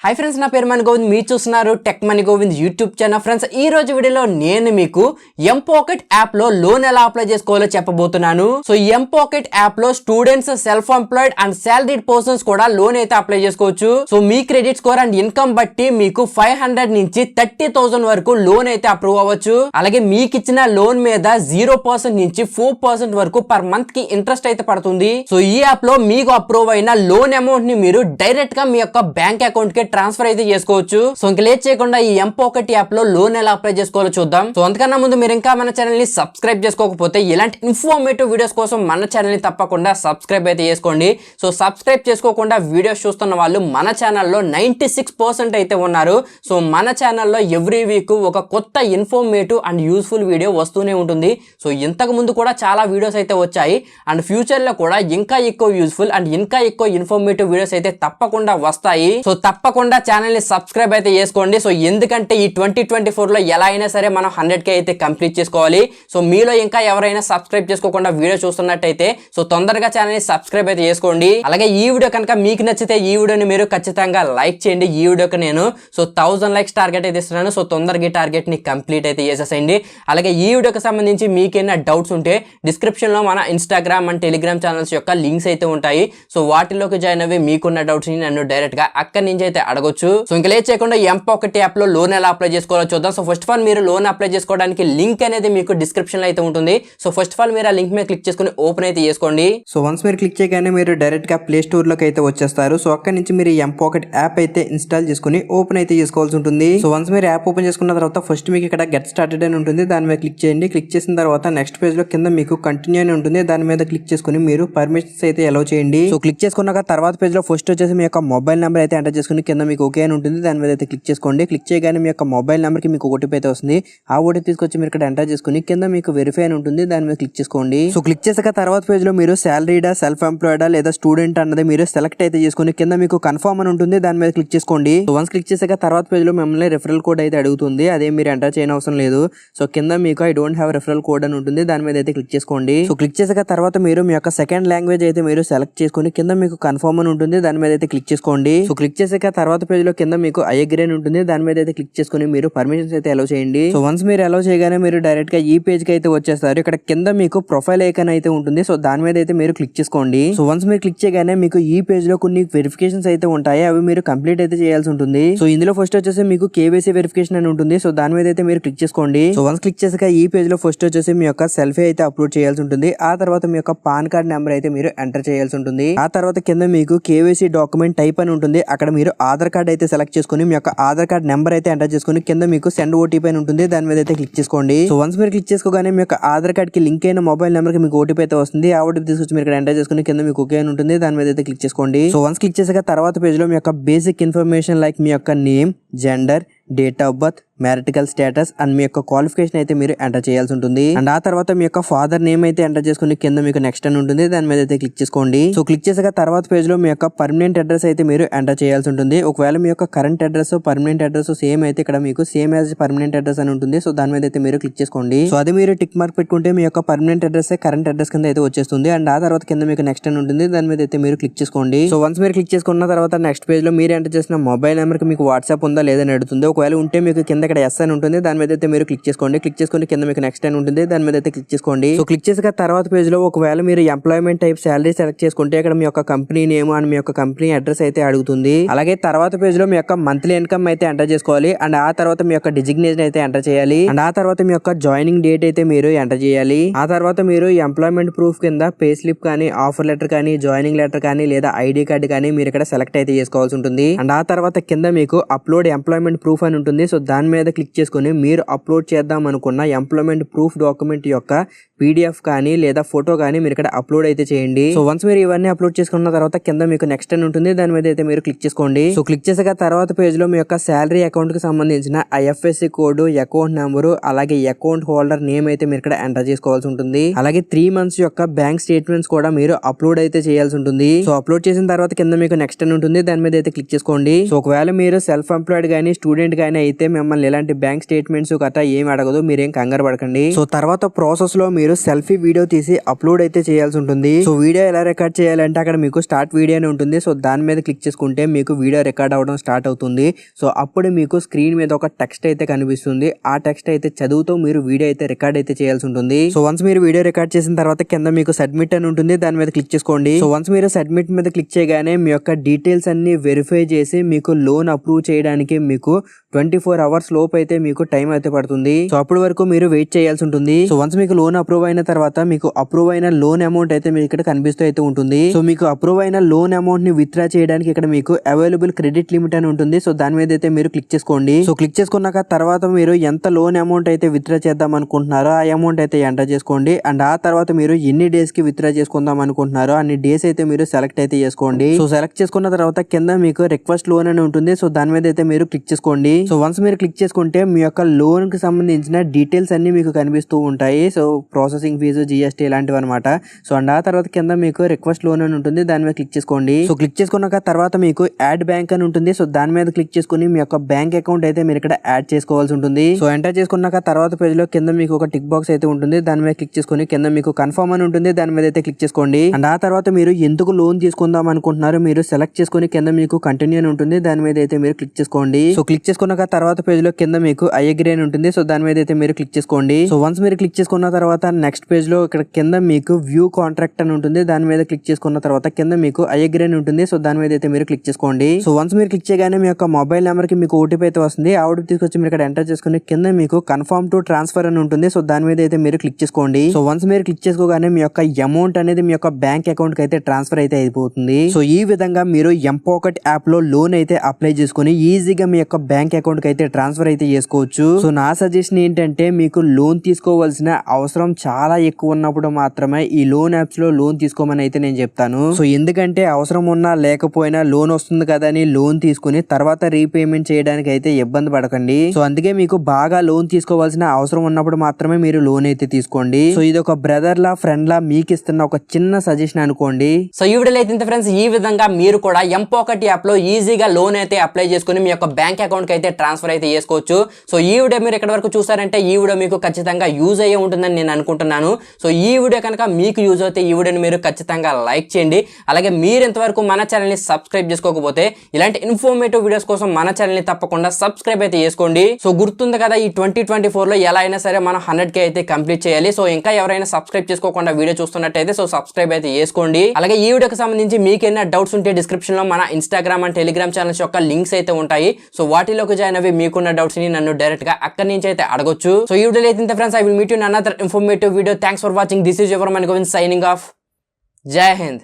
Hi friends, నా పేరు మణి గోవింద్. మీరు చూస్తున్నారు టెక్ మణి గోవింద్ యూట్యూబ్ ఛానల్. ఫ్రెండ్స్, ఈ రోజు వీడియోలో నేను మీకు ఎం పాకెట్ యాప్ లో లోన్ ఎలా అప్లై చేసుకోవాలో చెప్పబోతున్నాను. సో ఎం పాకెట్ యాప్ లో students, self employed and salaried persons కూడా లోన్ అయితే అప్లై చేసుకోవచ్చు. So me credit score and income బట్టి మీకు 500 నుంచి 30,000 వరకు లోన్ అయితే అప్రూవ్ అవ్వచ్చు. అలాగే మీకు ఇచ్చిన లోన్ మీద 0% నుంచి 4% వరకు పర్ మంత్ కి ఇంట్రెస్ట్ అయితే పడుతుంది. సో ఈ యాప్ లో మీకు అప్రూవ్ అయిన లోన్ అమౌంట్ ని మీరు డైరెక్ట్ గా మీ యొక్క బ్యాంక్ అకౌంట్ కి ట్రాన్స్ఫర్ అయితే చేసుకోవచ్చు. సో ఇంక లేట్ చేయకుండా ఈ ఎం పాకెట్ యాప్ లో లోన్ ఎలా అప్లై చేసుకోవాలో చూద్దాం. సో అంతకన్నా ముందు మీరు ఇంకా మన ఛానల్ ని సబ్స్క్రైబ్ చేసుకోకపోతే ఇలాంటి ఇన్ఫర్మేటివ్ వీడియోస్ కోసం మన ఛానల్ ని తప్పకుండా సబ్స్క్రైబ్ అయితే చేసుకోండి. సో సబ్స్క్రైబ్ చేసుకోకుండా వీడియోస్ చూస్తున్న వాళ్ళు మన ఛానల్లో 96% అయితే ఉన్నారు. సో మన ఛానల్లో ఎవ్రీ వీక్ ఒక కొత్త ఇన్ఫర్మేటివ్ అండ్ యూస్ఫుల్ వీడియో వస్తూనే ఉంటుంది. సో ఇంతకు ముందు కూడా చాలా వీడియోస్ అయితే వచ్చాయి అండ్ ఫ్యూచర్ లో కూడా ఇంకా ఎక్కువ యూస్ఫుల్ అండ్ ఇంకా ఎక్కువ ఇన్ఫర్మేటివ్ వీడియోస్ అయితే తప్పకుండా వస్తాయి. సో తప్పకుండా ఛానల్ ని సబ్స్క్రైబ్ అయితే చేసుకోండి. సో ఎందుకంటే ఈ 2024 లో ఎలా అయినా సరే మనం 100K అయితే కంప్లీట్ చేసుకోవాలి. సో మీలో ఇంకా ఎవరైనా సబ్స్క్రైబ్ చేసుకోకుండా వీడియో చూస్తున్నట్టయితే సో తొందరగా ఛానల్ ని సబ్స్క్రైబ్ అయితే చేసుకోండి. అలాగే ఈ వీడియో కనుక మీకు నచ్చితే ఈ వీడియోని మీరు ఖచ్చితంగా లైక్ చేయండి. ఈ వీడియోకి నేను 1000 లైక్స్ టార్గెట్ అయితే ఇస్తున్నాను. సో తొందరగా ఈ టార్గెట్ ని కంప్లీట్ అయితే చేసేసేయండి. అలాగే ఈ వీడియోకి సంబంధించి మీకేమైనా డౌట్స్ ఉంటే డిస్క్రిప్షన్ లో మన ఇన్స్టాగ్రామ్ అండ్ టెలిగ్రామ్ ఛానల్స్ యొక్క లింక్స్ అయితే ఉంటాయి. సో వాటిలోకి జాయిన్ అవ్వి మీకున్న డౌట్స్ ని నన్ను డైరెక్ట్ గా అక్కడి నుంచి అయితే అడగొచ్చు. సో ఇంకా లేట్ చేయకుండా ఎం పాకెట్ యాప్ లో లోన్ ఎలా అప్లై చేసుకోవాలో చూద్దాం. సో ఫస్ట్ ఆఫ్ ఆల్ మీరు లోన్ అప్లై చేసుకోవడానికి లింక్ అనేది మీకు డిస్క్రిప్షన్ లో అయితే ఉంటుంది. సో ఫస్ట్ ఆఫ్ ఆల్ మీరు ఆ లింక్ మీద క్లిక్ చేసుకుని ఓపెన్ అయితే చేసుకోండి. సో వన్స్ మీరు క్లిక్ చేయగానే మీరు డైరెక్ట్ గా ప్లే స్టోర్ లోకి అయితే వచ్చేస్తారు. సో అక్కడ నుంచి మీరు ఎం పాకెట్ యాప్ అయితే ఇన్స్టాల్ చేసుకుని ఓపెన్ అయితే చేసుకోవాల్సి ఉంటుంది. సో వన్స్ మీరు యాప్ ఓపెన్ చేసుకున్న తర్వాత ఫస్ట్ మీకు ఇక్కడ గెట్ స్టార్టెడ్ అని ఉంటుంది. దాని మీద క్లిక్ చేయండి. క్లిక్ చేసిన తర్వాత నెక్స్ట్ పేజ్ లో కింద మీకు కంటిన్యూ అని ఉంటుంది. దాని మీద క్లిక్ చేసుకుని మీరు పర్మిషన్స్ అయితే అలౌ చేయండి. సో క్లిక్ చేసుకున్నాక తర్వాత పేజ్ లో ఫస్ట్ వచ్చేసి మీ యొక్క మొబైల్ నెంబర్ అయితే ఎంటర్ చేసుకుని కింద మీకు ఓకే అని ఉంటుంది. దాని మీద అయితే క్లిక్ చేసుకోండి. క్లిక్ చేయగానే మీ యొక్క మొబైల్ నెంబర్ కి మీకు ఓటీపీ అయితే వస్తుంది. ఆ ఓటీపీ తీసుకొచ్చి మీరు ఇక్కడ ఎంటర్ చేసుకుని కింద మీకు వెరిఫై అని ఉంటుంది. దాని మీద క్లిక్ చేసుకోండి. సో క్లిక్ చేసాక తర్వాత పేజ్ లో మీరు సాలరీడా, సెల్ఫ్ ఎంప్లాయిడా లేదా స్టూడెంట్ అన్నది మీరు సెలెక్ట్ అయితే చేసుకుని కింద మీకు కన్ఫర్మ్ అని ఉంటుంది. దాని మీద క్లిక్ చేసుకోండి. సో వన్స్ క్లిక్ చేసాక తర్వాత పేజ్ లో మిమ్మల్ని రిఫరల్ కోడ్ అయితే అడుగుతుంది. అదే మీరు ఎంటర్ చేయని అవసరం లేదు. సో కింద మీకు I don't have referral code అని ఉంటుంది. దాని మీద అయితే క్లిక్ చేసుకోండి. సో క్లిక్ చేసాక తర్వాత మీరు మీ యొక్క సెకండ్ లాంగ్వేజ్ అయితే మీరు సెలెక్ట్ చేసుకుని కింద మీకు కన్ఫర్మ్ అని ఉంటుంది. దాని మీద అయితే క్లిక్ చేసుకోండి. సో క్లిక్ చేసాక తర్వాత పేజ్ లో కింద మీకు ఐ అగ్రీ అని ఉంటుంది. దాని మీద అయితే క్లిక్ చేసుకుని మీరు పర్మిషన్స్ అయితే అలౌ చేయండి. సో వన్స్ మీరు అలౌ చేయగానే మీరు డైరెక్ట్ గా ఈ పేజ్ కి అయితే వచ్చేస్తారు. ఇక్కడ కింద మీకు ప్రొఫైల్ ఐకాన్ అయితే ఉంటుంది. సో దాని మీద అయితే మీరు క్లిక్ చేసుకోండి. సో వన్స్ మీరు క్లిక్ చేయగానే మీకు ఈ పేజ్ లో కొన్ని వెరిఫికేషన్స్ అయితే ఉంటాయి. అవి మీరు కంప్లీట్ అయితే చేయాల్సి ఉంటుంది. సో ఇందులో ఫస్ట్ వచ్చేసి మీకు కేవైసీ వెరిఫికేషన్ అని ఉంటుంది. సో దాని మీద అయితే మీరు క్లిక్ చేసుకోండి. సో వన్స్ క్లిక్ చేసాక ఈ పేజ్ లో ఫస్ట్ వచ్చేసి మీ యొక్క సెల్ఫీ అయితే అప్లోడ్ చేయాల్సి ఉంటుంది. ఆ తర్వాత మీ యొక్క పాన్ కార్డ్ నెంబర్ అయితే మీరు ఎంటర్ చేయాల్సి ఉంటుంది. ఆ తర్వాత కింద మీకు కేవైసీ డాక్యుమెంట్ టైప్ అని ఉంటుంది. అక్కడ మీరు ఆధార్ కార్డ్ అయితే సెలెక్ట్ చేసుకుని మీ యొక్క ఆధార్ కార్డ్ నెంబర్ అయితే ఎంటర్ చేసుకుని కింద మీకు సెండ్ ఓటీపీ అని ఉంటుంది. దాని మీద అయితే క్లిక్ చేసుకోండి. సో వన్స్ మీరు క్లిక్ చేసుకోగానే మీ యొక్క ఆధార్ కార్డ్ కి లింక్ అయిన మొబైల్ నెంబర్ కి మీకు ఓటీపీ అయితే వస్తుంది. ఆ ఓటీపీ తీసుకొచ్చి మీరు ఇక్కడ ఎంటర్ చేసుకుని కింద మీకు ఓకే అని ఉంటుంది. దాని మీద అయితే క్లిక్ చేసుకోండి. సో వన్స్ క్లిక్ చేసాక తర్వాత పేజ్ లో మీ యొక్క బేసిక్ ఇన్ఫర్మేషన్ లైక్ మీ యొక్క name, gender, date of birth, marital status and మీ యొక్క క్వాలిఫికేషన్ అయితే మీరు ఎంటర్ చేయాల్సి ఉంటుంది. అండ్ ఆ తర్వాత మీ యొక్క ఫాదర్ నేమ్ అయితే ఎంటర్ చేసుకుని కింద మీకు నెక్స్ట్ అని ఉంటుంది. దాని మీద అయితే క్లిక్ చేసుకోండి. సో క్లిక్ చేసాక తర్వాత పేజ్ లో మీ యొక్క పర్మనెంట్ అడ్రస్ అయితే మీరు ఎంటర్ చేయాల్సి ఉంటుంది. ఒకవేళ మీ యొక్క current address, permanent address same అయితే ఇక్కడ మీకు సేమ్ యాజ్ పర్మనెంట్ అడ్రస్ అని ఉంటుంది. సో దాని మీద అయితే మీరు క్లిక్ చేసుకోండి. సో అది మీరు టిక్ మార్క్ పెట్టుకుంటే మీ యొక్క పర్మనెంట్ అడ్రస్ కరెంట్ అడ్రస్ కింద అయితే వచ్చేస్తుంది. అండ్ ఆ తర్వాత కింద మీకు నెక్స్ట్ అని ఉంటుంది. దాని మీద అయితే మీరు క్లిక్ చేసుకోండి. సో వన్స్ మీరు క్లిక్ చేసుకున్న తర్వాత నెక్స్ట్ పేజ్ లో మీరు ఎంటర్ చేసిన మొబైల్ నెంబర్ కి మీకు వాట్సాప్ ఉందా లేదని అడుగుతుంది. ఒకవేళ ఉంటే మీకు కింద ఇక్కడ ఎస్ అని ఉంటుంది. దాని మీద అయితే మీరు క్లిక్ చేసుకోండి. క్లిక్ చేసుకుని కింద మీకు నెక్స్ట్ అని ఉంటుంది. దాని మీద అయితే క్లిక్ చేసుకోండి. సో క్లిక్ చేసాక తర్వాత పేజ్ లో ఒకవేళ మీరు ఎంప్లాయ్మెంట్ టైప్ సాలరీ సెలెక్ట్ చేసుకుంటే ఇక్కడ మీ యొక్క కంపెనీ నేమ్ అండ్ మీ యొక్క కంపెనీ అడ్రస్ అయితే అడుగుతుంది. అలాగే తర్వాత పేజ్ లో మీ యొక్క మంత్లీ ఇన్కమ్ అయితే ఎంటర్ చేసుకోవాలి. అండ్ ఆ తర్వాత మీ యొక్క డిజిగ్నేషన్ అయితే ఎంటర్ చేయాలి. అండ్ ఆ తర్వాత మీ యొక్క జాయినింగ్ డేట్ అయితే మీరు ఎంటర్ చేయాలి. ఆ తర్వాత మీరు ఎంప్లాయ్మెంట్ ప్రూఫ్ కింద పే స్లిప్ కానీ, ఆఫర్ లెటర్ కానీ, జాయినింగ్ లెటర్ కానీ లేదా ఐడి కార్డు కానీ మీరు ఇక్కడ సెలెక్ట్ అయితే చేసుకోవాల్సి ఉంటుంది. అండ్ ఆ తర్వాత కింద మీకు అప్లోడ్ ఎంప్లాయ్మెంట్ ప్రూఫ్ అని ఉంటుంది. సో దాని మీద క్లిక్ చేసుకుని మీరు అప్లోడ్ చేద్దాం అనుకున్న ఎంప్లాయ్మెంట్ ప్రూఫ్ డాక్యుమెంట్ యొక్క పీడిఎఫ్ కానీ లేదా ఫోటో కానీ మీరు ఇక్కడ అప్లోడ్ అయితే చేయండి. సో వన్స్ మీరు ఇవన్నీ అప్లోడ్ చేసుకున్న తర్వాత కింద మీకు నెక్స్ట్ అని ఉంటుంది. దాని మీద అయితే మీరు క్లిక్ చేసుకోండి. సో క్లిక్ చేసాక తర్వాత పేజ్ లో మీ యొక్క శాలరీ అకౌంట్ కి సంబంధించిన ఐఎఫ్ఎస్సి కోడ్, అకౌంట్ నెంబరు అలాగే అకౌంట్ హోల్డర్ నేమ్ అయితే మీరు ఇక్కడ ఎంటర్ చేసుకోవాల్సి ఉంటుంది. అలాగే 3 months యొక్క బ్యాంక్ స్టేట్మెంట్స్ కూడా మీరు అప్లోడ్ అయితే చేయాల్సి ఉంటుంది. సో అప్లోడ్ చేసిన తర్వాత కింద మీకు నెక్స్ట్ అని ఉంటుంది. దాని మీద అయితే క్లిక్ చేసుకోండి. సో ఒకవేళ మీరు సెల్ఫ్ ఎంప్లాయిడ్ గానీ, స్టూడెంట్ గానీ అయితే మిమ్మల్ని ఎలాంటి బ్యాంక్ స్టేట్మెంట్స్ గట్రా ఏమి అడగదు, మీరేం కంగారు పడకండి. సో తర్వాత ప్రాసెస్ లో మీరు సెల్ఫీ వీడియో తీసి అప్లోడ్ అయితే చేయాల్సి ఉంటుంది. సో వీడియో ఎలా రికార్డ్ చేయాలంటే అక్కడ మీకు స్టార్ట్ వీడియో అని ఉంటుంది. సో దాని మీద క్లిక్ చేసుకుంటే మీకు వీడియో రికార్డ్ అవ్వడం స్టార్ట్ అవుతుంది. సో అప్పుడు మీకు స్క్రీన్ మీద ఒక టెక్స్ట్ అయితే కనిపిస్తుంది. ఆ టెక్స్ట్ అయితే చదువుతూ మీరు వీడియో అయితే రికార్డ్ అయితే చేయాల్సి ఉంటుంది. సో వన్స్ మీరు వీడియో రికార్డ్ చేసిన తర్వాత కింద మీకు సబ్మిట్ అని ఉంటుంది, దాని మీద క్లిక్ చేసుకోండి. సో వన్స్ మీరు సబ్మిట్ మీద క్లిక్ చేయగానే మీ యొక్క డీటెయిల్స్ అన్ని వెరిఫై చేసి మీకు లోన్ అప్రూవ్ చేయడానికి మీకు 24 అవర్స్ లోపు అయితే మీకు టైం అయితే పడుతుంది. సో అప్పటి వరకు మీరు వెయిట్ చేయాల్సి ఉంటుంది. సో వన్స్ మీకు లోన్ అప్రూవ్ అయిన తర్వాత మీకు అప్రూవ్ అయిన లోన్ అమౌంట్ అయితే మీకు ఇక్కడ కనిపిస్తూ అయితే ఉంటుంది. సో మీకు అప్రూవ్ అయిన లోన్ అమౌంట్ ని విత్డ్రా చేయడానికి ఇక్కడ మీకు అవైలబుల్ క్రెడిట్ లిమిట్ అని ఉంటుంది. సో దాని మీద అయితే మీరు క్లిక్ చేసుకోండి. సో క్లిక్ చేసుకున్నాక తర్వాత మీరు ఎంత లోన్ అమౌంట్ అయితే విత్డ్రా చేద్దాం అనుకుంటున్నారో ఆ అమౌంట్ అయితే ఎంటర్ చేసుకోండి. అండ్ ఆ తర్వాత మీరు ఎన్ని డేస్ కి విత్డ్రా చేసుకుందాం అనుకుంటున్నారో అన్ని డేస్ అయితే మీరు సెలెక్ట్ అయితే చేసుకోండి. సో సెలెక్ట్ చేసుకున్న తర్వాత కింద మీకు రిక్వెస్ట్ లోన్ అని ఉంటుంది. సో దాని మీద అయితే మీరు క్లిక్ చేసుకోండి. సో వన్స్ మీరు క్లిక్ చేసుకుంటే మీ యొక్క లోన్ కి సంబంధించిన డీటెయిల్స్ అన్ని మీకు కనిపిస్తూ ఉంటాయి. సో ప్రాసెసింగ్ ఫీజు, జిఎస్టీ ఇలాంటివి అనమాట. సో అండ్ ఆ తర్వాత కింద మీకు రిక్వెస్ట్ లోన్ అని ఉంటుంది, దాని మీద క్లిక్ చేసుకోండి. సో క్లిక్ చేసుకున్నాక తర్వాత మీకు యాడ్ బ్యాంక్ అని ఉంటుంది. సో దాని మీద క్లిక్ చేసుకుని మీ యొక్క బ్యాంక్ అకౌంట్ అయితే మీరు ఇక్కడ యాడ్ చేసుకోవాల్సి ఉంటుంది. సో ఎంటర్ చేసుకున్నాక తర్వాత పేజ్ లో కింద మీకు ఒక టిక్ బాక్స్ అయితే ఉంటుంది, దాని మీద క్లిక్ చేసుకుని కింద మీకు కన్ఫర్మ్ అని ఉంటుంది, దాని మీద అయితే క్లిక్ చేసుకోండి. అండ్ ఆ తర్వాత మీరు ఎందుకు లోన్ తీసుకుందాం అనుకుంటున్నారో మీరు సెలెక్ట్ చేసుకుని కింద మీకు కంటిన్యూ అని ఉంటుంది, దాని మీద అయితే మీరు క్లిక్ చేసుకోండి. సో క్లిక్ చేసుకున్నాక తర్వాత పేజ్ లో కింద మీకు ఐ అగ్రీ అని ఉంటుంది. సో దాని మీద అయితే మీరు క్లిక్ చేసుకోండి. సో వన్స్ మీరు క్లిక్ చేసుకున్న తర్వాత నెక్స్ట్ పేజ్ లో ఇక్కడ కింద మీకు వ్యూ కాంట్రాక్ట్ అని ఉంటుంది, దాని మీద క్లిక్ చేసుకున్న తర్వాత కింద మీకు ఐ అగ్రీ అని ఉంటుంది. సో దాని మీద అయితే మీరు క్లిక్ చేసుకోండి. సో వన్స్ మీరు క్లిక్ చేయగానే మీ యొక్క మొబైల్ నెంబర్ కి మీకు ఓటీపీ అయితే వస్తుంది. ఆ ఓటీపీ తీసుకొచ్చి మీరు ఇక్కడ ఎంటర్ చేసుకుని కింద మీకు కన్ఫర్మ్ టు ట్రాన్స్ఫర్ అని ఉంటుంది. సో దాని మీద అయితే మీరు క్లిక్ చేసుకోండి. సో వన్స్ మీరు క్లిక్ చేసుకోగానే మీ యొక్క అమౌంట్ అనేది మీ యొక్క బ్యాంక్ అకౌంట్ కి అయితే ట్రాన్స్ఫర్ అయితే అయిపోతుంది. సో ఈ విధంగా మీరు ఎంపాకెట్ యాప్ లో లోన్ అయితే అప్లై చేసుకుని ఈజీగా మీ యొక్క బ్యాంక్ అకౌంట్ కి అయితే ట్రాన్స్ఫర్ అయితే చేసుకోవచ్చు. సో నా సజెషన్ ఏంటంటే మీకు లోన్ తీసుకోవాల్సిన అవసరం చాలా ఎక్కువ ఉన్నప్పుడు మాత్రమే ఈ లోన్ యాప్స్ లో లోన్ తీసుకోమని అయితే నేను చెప్తాను. సో ఎందుకంటే అవసరం ఉన్నా లేకపోయినా లోన్ వస్తుంది కదా అని లోన్ తీసుకుని తర్వాత రీపేమెంట్ చేయడానికి అయితే ఇబ్బంది పడకండి. సో అందుకే మీకు బాగా లోన్ తీసుకోవాల్సిన అవసరం ఉన్నప్పుడు మాత్రమే మీరు లోన్ అయితే తీసుకోండి. సో ఇది ఒక బ్రదర్ లా ఫ్రెండ్ లా మీకు ఇస్తున్న ఒక చిన్న సజెషన్ అనుకోండి. సో ఈ వీడియోలో అయితే ఫ్రెండ్స్ ఈ విధంగా మీరు కూడా ఎంపాకెట్ యాప్ లో ఈజీగా లోన్ అయితే అప్లై చేసుకుని మీ యొక్క బ్యాంక్ అకౌంట్ కి అయితే ట్రాన్స్ఫర్ అయితే చేసుకోవచ్చు. సో ఈ వీడియో మీరు ఎక్కడి వరకు చూసారంటే ఈ వీడియో మీకు ఖచ్చితంగా యూజ్ అయ్యే ఉంటుందని నేను అనుకుంటున్నాను. సో ఈ వీడియో కనుక మీకు యూజ్ అయితే ఈ వీడియోని మీరు ఖచ్చితంగా లైక్ చేయండి. అలాగే మీరు ఇంతవరకు మన ఛానల్ని సబ్స్క్రైబ్ చేసుకోకపోతే ఇలాంటి ఇన్ఫర్మేటివ్ వీడియోస్ కోసం మన ఛానల్ని తప్పకుండా సబ్స్క్రైబ్ అయితే చేసుకోండి. సో గుర్తుంది కదా ఈ 2024 లో ఎలా అయినా సరే మనం 100K అయితే కంప్లీట్ చేయాలి. సో ఇంకా ఎవరైనా సబ్స్క్రైబ్ చేసుకోకుండా వీడియో చూస్తున్నట్టయితే సో సబ్స్క్రైబ్ అయితే చేసుకోండి. అలాగే ఈ వీడియోకి సంబంధించి మీకు ఏమైనా డౌట్స్ ఉంటే డిస్క్రిప్షన్ లో మన ఇన్స్టాగ్రామ్ అండ్ టెలిగ్రామ్ ఛానల్స్ యొక్క లింక్స్ అయితే ఉంటాయి. సో వాటిలోకి జాయిన్ అవి మీకున్న డౌట్స్ ని నన్ను డైరెక్ట్ గా అక్కడి నుంచి అయితే అడగొచ్చు. సో ఈ వీడియోలో అయితే friends I will meet you in another informative video. Thanks for watching. This is your money Govind signing off. జై హింద్.